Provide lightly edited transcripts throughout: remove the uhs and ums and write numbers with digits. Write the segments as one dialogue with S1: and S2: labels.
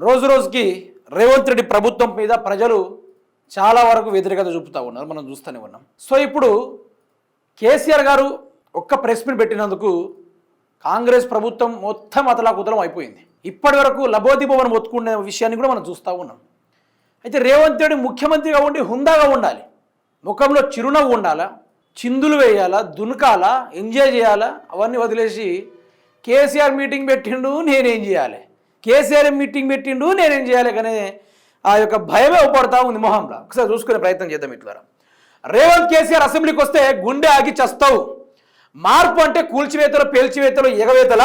S1: రోజు రోజుకి రేవంత్ రెడ్డి ప్రభుత్వం మీద ప్రజలు చాలా వరకు వ్యతిరేకత చూపుతూ ఉన్నారు, మనం చూస్తూనే ఉన్నాం. సో ఇప్పుడు కేసీఆర్ గారు ఒక్క ప్రెస్ మీట్ పెట్టినందుకు కాంగ్రెస్ ప్రభుత్వం మొత్తం అతలాకుతలం అయిపోయింది. ఇప్పటి వరకు లబోదిబోమని మొత్తుకునే విషయాన్ని కూడా మనం చూస్తూ ఉన్నాం. అయితే రేవంత్ రెడ్డి ముఖ్యమంత్రిగా ఉండి హుందాగా ఉండాలి, ముఖంలో చిరునవ్వు ఉండాలా, చిందులు వేయాలా, దునకాలా, ఎంజాయ్ చేయాలా, అవన్నీ వదిలేసి కేసీఆర్ మీటింగ్ పెట్టిండు నేనేం చేయాలి, కేసీఆర్ మీటింగ్ పెట్టిండు నేనేం చేయాలి కానీ ఆ యొక్క భయమే ఉపడతా ఉంది మొహంలో. ఒకసారి చూసుకునే ప్రయత్నం చేద్దాం. ఇట్లా రేవంత్ కేసీఆర్ అసెంబ్లీకి వస్తే గుండె ఆగి చస్తావు, మార్పు అంటే కూల్చివేతలు పేల్చివేతలు ఎగవేతల,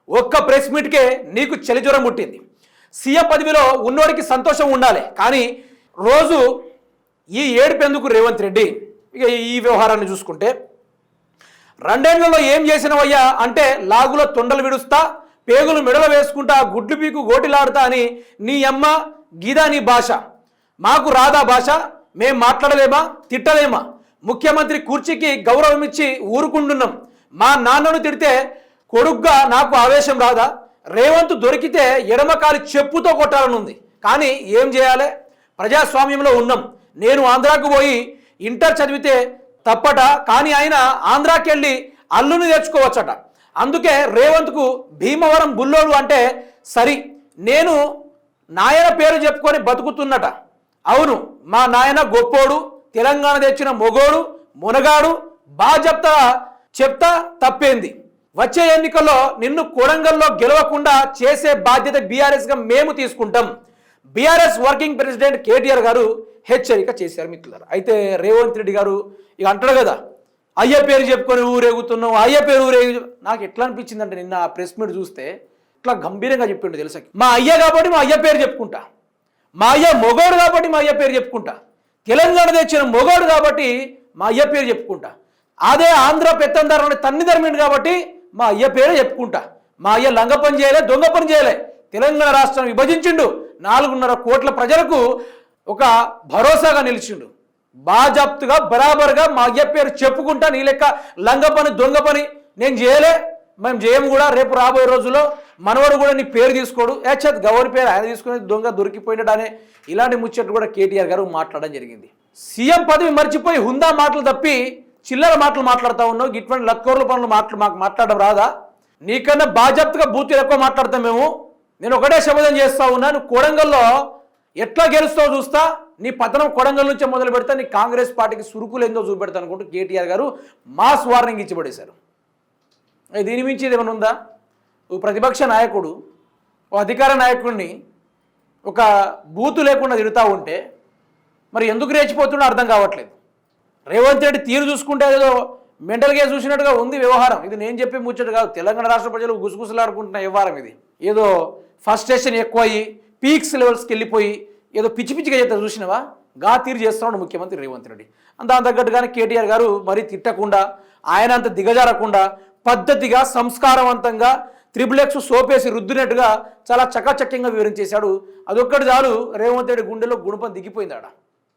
S1: ఒక్క ప్రెస్ మీట్కే నీకు చలిజ్వరం పుట్టింది. సీఎం పదవిలో ఉన్నోడికి సంతోషం ఉండాలి కానీ రోజు ఈ ఏడుపెందుకు రేవంత్ రెడ్డి? ఇక ఈ వ్యవహారాన్ని చూసుకుంటే 2 ఏళ్లలో ఏం చేసినవయ్యా అంటే లాగులో తొండలు విడుస్తా, పేగులు మెడలు వేసుకుంటా, గుడ్లు పీకు గోటిలాడుతా అని నీ అమ్మ గీదా నీ భాష, మాకు రాదా భాష, మేం మాట్లాడలేమా తిట్టలేమా, ముఖ్యమంత్రి కుర్చీకి గౌరవం ఇచ్చి ఊరుకుంటున్నాం, మా నాన్నను తిడితే కొడుగ్గా నాకు ఆవేశం రాదా, రేవంత్ దొరికితే ఎడమకాలి చెప్పుతో కొట్టాలనుంది కానీ ఏం చేయాలి, ప్రజాస్వామ్యంలో ఉన్నాం, నేను ఆంధ్రాకు పోయి ఇంటర్ చదివితే తప్పట కానీ ఆయన ఆంధ్రాకి వెళ్ళి అల్లుని తెచ్చుకోవచ్చట, అందుకే రేవంత్కు భీమవరం బుల్లోడు అంటే సరి, నేను నాయన పేరు చెప్పుకొని బతుకుతున్నట, అవును మా నాయన గొప్పోడు, తెలంగాణ తెచ్చిన మొగోడు మునగాడు, బాజప్తా చెప్తా తప్పేంది, వచ్చే ఎన్నికల్లో నిన్ను కొడంగల్లో గెలవకుండా చేసే బాధ్యత బీఆర్ఎస్గా మేము తీసుకుంటాం, బీఆర్ఎస్ వర్కింగ్ ప్రెసిడెంట్ కేటీఆర్ గారు హెచ్చరిక చేశారు మిత్రులారా. అయితే రేవంత్ రెడ్డి గారు ఇక అంటాడు కదా, అయ్య పేరు చెప్పుకొని ఊరేగుతున్నావు, అయ్య పేరు ఊరేగు. నాకు ఎట్లా అనిపించిందంటే నిన్న ఆ ప్రెస్ మీట్ చూస్తే ఇట్లా గంభీరంగా చెప్పిండు తెలుసా, మా అయ్య కాబట్టి మా అయ్య పేరు చెప్పుకుంటా, మా అయ్య మొగోడు కాబట్టి మా అయ్య పేరు చెప్పుకుంటా, తెలంగాణ తెచ్చిన మొగోడు కాబట్టి మా అయ్య పేరు చెప్పుకుంటా, అదే ఆంధ్ర పెత్తందారుని తన్ని ధర్మిండు కాబట్టి మా అయ్య పేరే చెప్పుకుంటా, మా అయ్య లంగ పని చేయలే దొంగ పని చేయలే, తెలంగాణ రాష్ట్రం విభజించిండు, 4.5 కోట్ల ప్రజలకు ఒక భరోసాగా నిలిచిండు, బాజాప్తుగా బరాబర్గా మా అయ్య పేరు చెప్పుకుంటా, నీ లెక్క లంగ పని దొంగ పని నేను చేయలే, మేము చేయము కూడా, రేపు రాబోయే రోజుల్లో మనవడు కూడా నీ పేరు తీసుకోడు, ఏచత్ గౌరి పేరు ఆయన తీసుకుని దొంగ దొరికిపోయినాడు అనే ఇలాంటి ముచ్చట్లు కూడా కేటీఆర్ గారు మాట్లాడడం జరిగింది. సీఎం పదవి మర్చిపోయి హుందా మాటలు తప్పి చిల్లర మాటలు మాట్లాడుతూ ఉన్నావు, ఇటువంటి లక్కోర్ల పనులు మాకు మాట్లాడడం రాదా, నీకన్నా బాజాప్తుగా బూతులు ఎక్కువ మాట్లాడతాం మేము, నేను ఒకటే శపథం చేస్తా ఉన్నా, నువ్వు కొడంగల్లో ఎట్లా గెలుస్తావు చూస్తా, నీ పతనం కొడంగల్ నుంచే మొదలు పెడతా, నీ కాంగ్రెస్ పార్టీకి సురుకులు ఏందో చూపెడతా అనుకుంటూ కేటీఆర్ గారు మాస్ వార్నింగ్ ఇచ్చి పడేశారు. దీని మించి ఏమైనా ఉందా? ఓ ప్రతిపక్ష నాయకుడు ఓ అధికార నాయకుడిని ఒక బూతు లేకుండా తిడుతూ ఉంటే మరి ఎందుకు రేచిపోతుండో అర్థం కావట్లేదు. రేవంత్ రెడ్డి తీరు చూసుకుంటే ఏదో మెంటల్గా చూసినట్టుగా ఉంది వ్యవహారం. ఇది నేను చెప్పి ముచ్చట కాదు, తెలంగాణ రాష్ట్ర ప్రజలు గుసగుసలాడుకుంటున్న వ్యవహారం ఇది. ఏదో ఫస్ట్రేషన్ ఎక్కువ అయ్యి పీక్స్ లెవెల్స్కి వెళ్ళిపోయి ఏదో పిచ్చి పిచ్చిగా చేస్తే చూసినవా, గా తీరు చేస్తున్నాడు ముఖ్యమంత్రి రేవంత్ రెడ్డి. దాని తగ్గట్టుగానే కేటీఆర్ గారు మరీ తిట్టకుండా, ఆయన అంత దిగజారకుండా పద్ధతిగా సంస్కారవంతంగా త్రిబుల్ సోపేసి రుద్దినట్టుగా చాలా చకాచక్యంగా వివరించేశాడు. అదొక్కటి చాలు రేవంత్ రెడ్డి గుండెలో గుణపం దిగిపోయింది ఆడ.